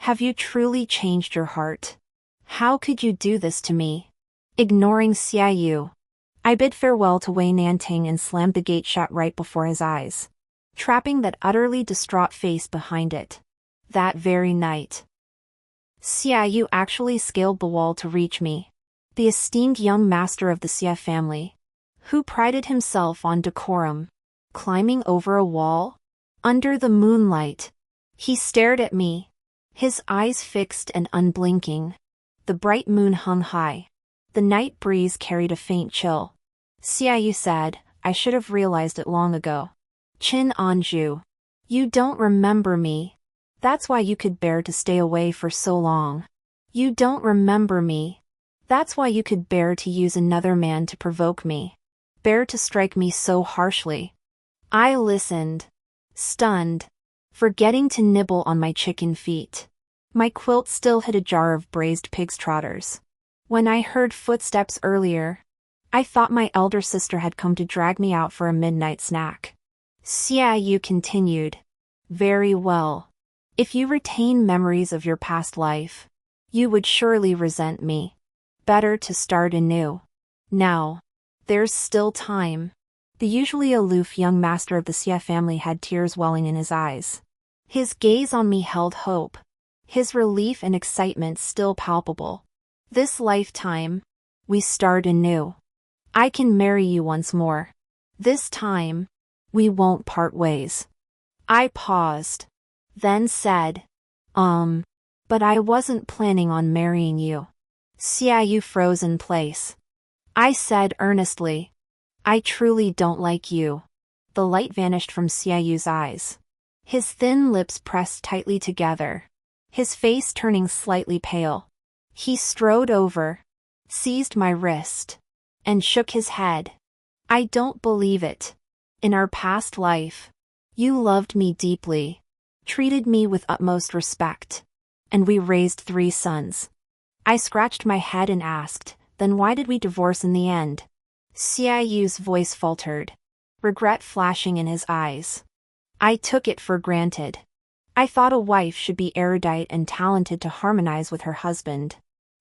S1: have you truly changed your heart? How could you do this to me?" Ignoring Xiaoyu, I bid farewell to Wei Nanting and slammed the gate shut right before his eyes, trapping that utterly distraught face behind it. That very night, Xiaoyu actually scaled the wall to reach me. The esteemed young master of the Xie family, who prided himself on decorum, climbing over a wall? Under the moonlight, he stared at me, his eyes fixed and unblinking. The bright moon hung high. The night breeze carried a faint chill. Xiaoyu said, "I should have realized it long ago. Qin Anju, you don't remember me. That's why you could bear to stay away for so long. You don't remember me. That's why you could bear to use another man to provoke me. Bear to strike me so harshly." I listened, stunned, forgetting to nibble on my chicken feet. My quilt still hid a jar of braised pig's trotters. When I heard footsteps earlier, I thought my elder sister had come to drag me out for a midnight snack. Xiaoyu continued, "Very well. If you retain memories of your past life, you would surely resent me. Better to start anew. Now, there's still time." The usually aloof young master of the Xie family had tears welling in his eyes. His gaze on me held hope, his relief and excitement still palpable. "This lifetime, we start anew. I can marry you once more. This time, we won't part ways." I paused, then said, but I wasn't planning on marrying you." Xiaoyu froze in place. I said earnestly, "I truly don't like you." The light vanished from Xiaoyu's eyes. His thin lips pressed tightly together, his face turning slightly pale. He strode over, seized my wrist, and shook his head. "I don't believe it. In our past life, you loved me deeply, treated me with utmost respect, and we raised 3 sons." I scratched my head and asked, "Then why did we divorce in the end?" Xiaoyu's voice faltered, regret flashing in his eyes. I took it for granted. I thought a wife should be erudite and talented to harmonize with her husband.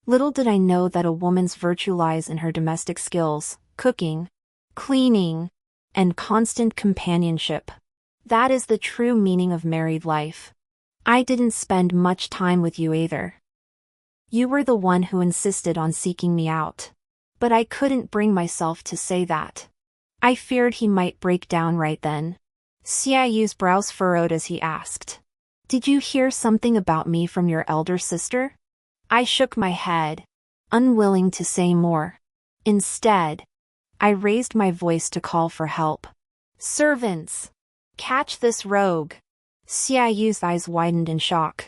S1: Little did I know that a woman's virtue lies in her domestic skills, cooking, cleaning, and constant companionship. That is the true meaning of married life. I didn't spend much time with you either. You were the one who insisted on seeking me out. But I couldn't bring myself to say that. I feared he might break down right then. Xiaoyu's brows furrowed as he asked, "Did you hear something about me from your elder sister?" I shook my head, unwilling to say more. Instead, I raised my voice to call for help. "Servants! Catch this rogue!" Xiaoyu's eyes widened in shock.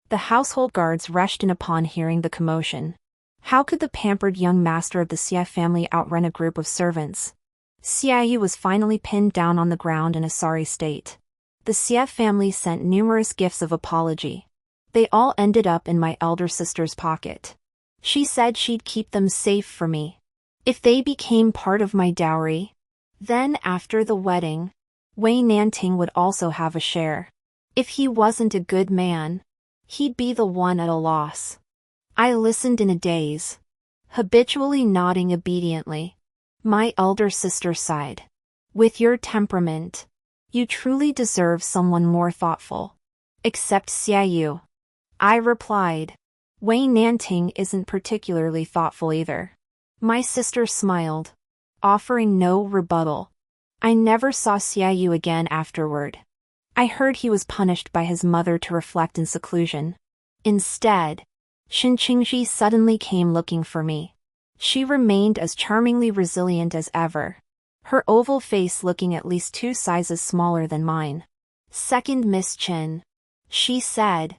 S1: The household guards rushed in upon hearing the commotion. How could the pampered young master of the Xie family outrun a group of servants? Xiaoyu was finally pinned down on the ground in a sorry state. The Xie family sent numerous gifts of apology. They all ended up in my elder sister's pocket. She said she'd keep them safe for me. If they became part of my dowry, then after the wedding, Wei Nanting would also have a share. If he wasn't a good man, he'd be the one at a loss. I listened in a daze, habitually nodding obediently. My elder sister sighed. With your temperament, you truly deserve someone more thoughtful. Except Xiaoyu. I replied. Wei Nanting isn't particularly thoughtful either. My sister smiled, offering no rebuttal. I never saw Xiaoyu again afterward. I heard he was punished by his mother to reflect in seclusion. Instead, Xin Qingji suddenly came looking for me. She remained as charmingly resilient as ever, her oval face looking at least 2 sizes smaller than mine. Second Miss Qin, she said.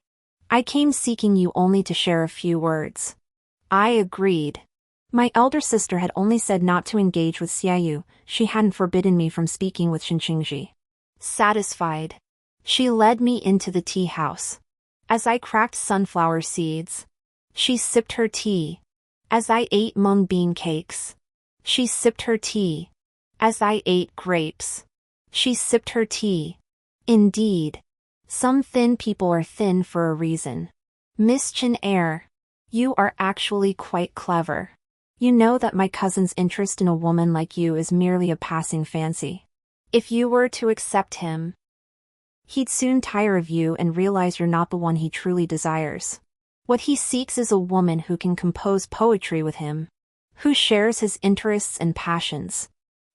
S1: I came seeking you only to share a few words. I agreed. My elder sister had only said not to engage with Xiaoyu, she hadn't forbidden me from speaking with Xin Qingji. Satisfied, she led me into the tea house. As I cracked sunflower seeds, she sipped her tea. As I ate mung bean cakes, she sipped her tea. As I ate grapes, she sipped her tea. Indeed, some thin people are thin for a reason. Miss Chen Eyre, you are actually quite clever. You know that my cousin's interest in a woman like you is merely a passing fancy. If you were to accept him, he'd soon tire of you and realize you're not the one he truly desires. What he seeks is a woman who can compose poetry with him, who shares his interests and passions.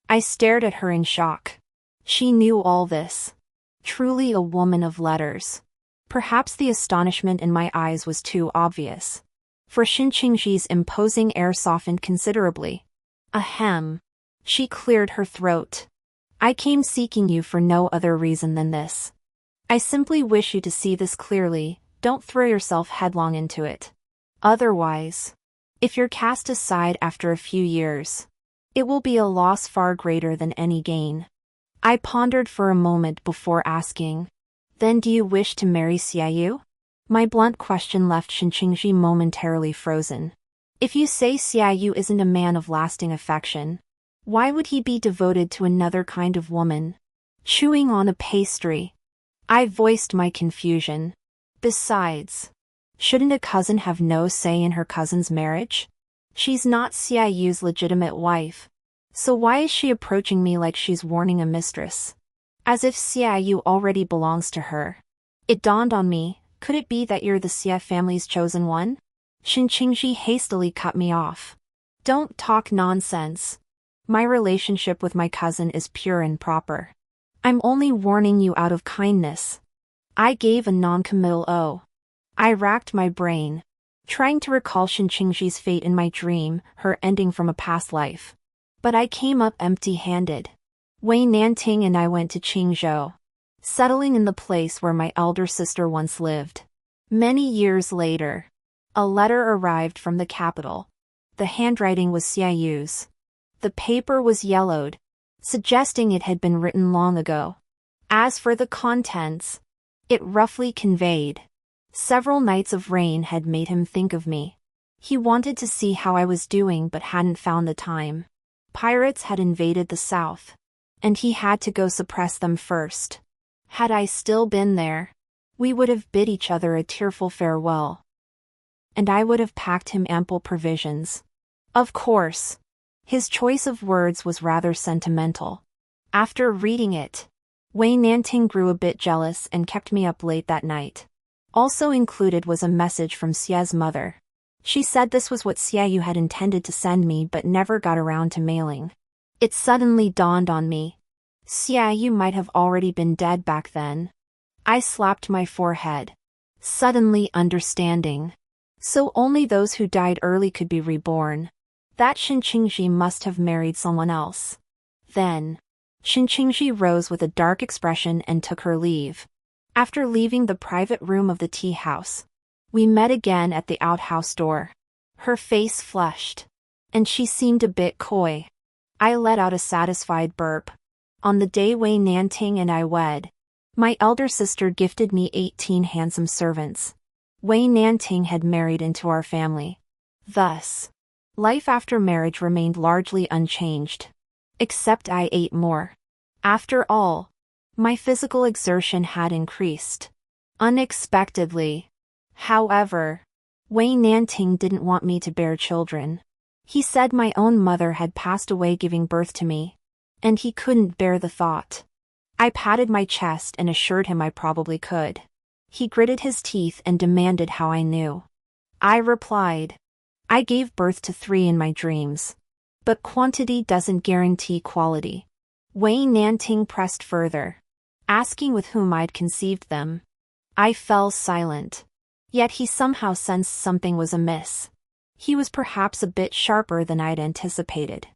S1: I stared at her in shock. She knew all this. Truly a woman of letters. Perhaps the astonishment in my eyes was too obvious, for Xin Qingji's imposing air softened considerably. Ahem. She cleared her throat. I came seeking you for no other reason than this. I simply wish you to see this clearly. Don't throw yourself headlong into it. Otherwise, if you're cast aside after a few years, it will be a loss far greater than any gain. I pondered for a moment before asking, then do you wish to marry Xiaoyu? My blunt question left Xin Qingji momentarily frozen. If you say Xiaoyu isn't a man of lasting affection, why would he be devoted to another kind of woman? Chewing on a pastry. I voiced my confusion. Besides, shouldn't a cousin have no say in her cousin's marriage? She's not Xiaoyu's legitimate wife. So why is she approaching me like she's warning a mistress? As if Xiaoyu already belongs to her. It dawned on me, could it be that you're the Xie family's chosen one? Xin Qingji hastily cut me off. Don't talk nonsense. My relationship with my cousin is pure and proper. I'm only warning you out of kindness. I gave a non-committal "oh." I racked my brain, trying to recall Xin Qingji's fate in my dream, her ending from a past life. But I came up empty-handed. Wei Nanting and I went to Qingzhou, settling in the place where my elder sister once lived. Many years later, a letter arrived from the capital. The handwriting was Xiaoyu's. The paper was yellowed, suggesting it had been written long ago. As for the contents, it roughly conveyed. Several nights of rain had made him think of me. He wanted to see how I was doing but hadn't found the time. Pirates had invaded the south, and he had to go suppress them first. Had I still been there, we would have bid each other a tearful farewell. And I would have packed him ample provisions. Of course, his choice of words was rather sentimental. After reading it, Wei Nanting grew a bit jealous and kept me up late that night. Also included was a message from Xie's mother. She said this was what Xiaoyu had intended to send me but never got around to mailing. It suddenly dawned on me. Xiaoyu might have already been dead back then. I slapped my forehead, suddenly understanding. So only those who died early could be reborn. That Xin Qingji must have married someone else. Then, Xin Qingji rose with a dark expression and took her leave. After leaving the private room of the tea house, we met again at the outhouse door. Her face flushed, and she seemed a bit coy. I let out a satisfied burp. On the day Wei Nanting and I wed, my elder sister gifted me 18 handsome servants. Wei Nanting had married into our family. Thus, life after marriage remained largely unchanged. Except I ate more. After all, my physical exertion had increased. Unexpectedly, however, Wei Nanting didn't want me to bear children. He said my own mother had passed away giving birth to me, and he couldn't bear the thought. I patted my chest and assured him I probably could. He gritted his teeth and demanded how I knew. I replied, I gave birth to 3 in my dreams. But quantity doesn't guarantee quality. Wei Nanting pressed further, asking with whom I'd conceived them. I fell silent. Yet he somehow sensed something was amiss. He was perhaps a bit sharper than I'd anticipated.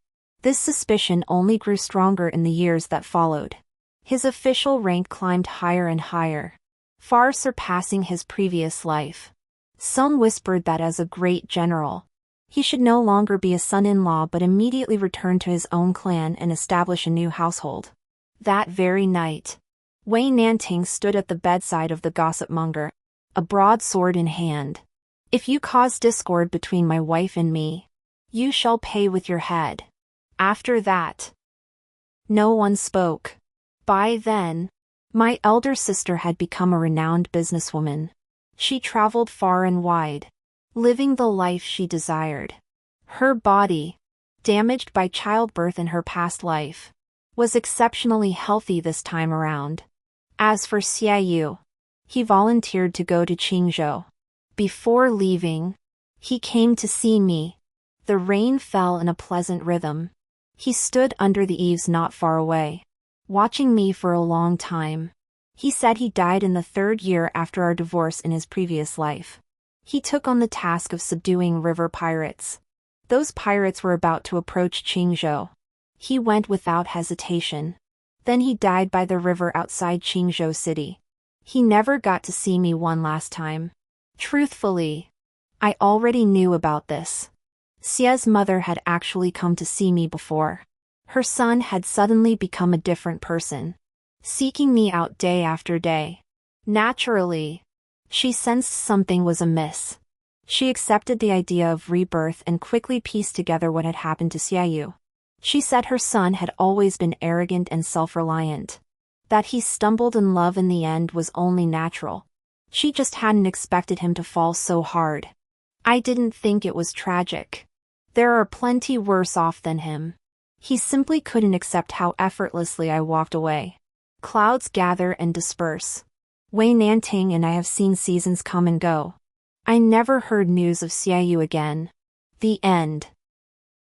S1: This suspicion only grew stronger in the years that followed. His official rank climbed higher and higher, far surpassing his previous life. Some whispered that as a great general, he should no longer be a son-in-law but immediately return to his own clan and establish a new household. That very night, Wei Nanting stood at the bedside of the gossip-monger, a broadsword in hand. If you cause discord between my wife and me, you shall pay with your head. After that, no one spoke. By then, my elder sister had become a renowned businesswoman. She traveled far and wide, living the life she desired. Her body, damaged by childbirth in her past life, was exceptionally healthy this time around. As for Xiaoyu, he volunteered to go to Qingzhou. Before leaving, he came to see me. The rain fell in a pleasant rhythm. He stood under the eaves not far away, watching me for a long time. He said he died in the 3rd year after our divorce in his previous life. He took on the task of subduing river pirates. Those pirates were about to approach Qingzhou. He went without hesitation. Then he died by the river outside Qingzhou city. He never got to see me one last time. Truthfully, I already knew about this. Xia's mother had actually come to see me before. Her son had suddenly become a different person, seeking me out day after day. Naturally, she sensed something was amiss. She accepted the idea of rebirth and quickly pieced together what had happened to Xiaoyu. She said her son had always been arrogant and self-reliant. That he stumbled in love in the end was only natural. She just hadn't expected him to fall so hard. I didn't think it was tragic. There are plenty worse off than him. He simply couldn't accept how effortlessly I walked away. Clouds gather and disperse. Wei Nanting and I have seen seasons come and go. I never heard news of Xiaoyu again. The end.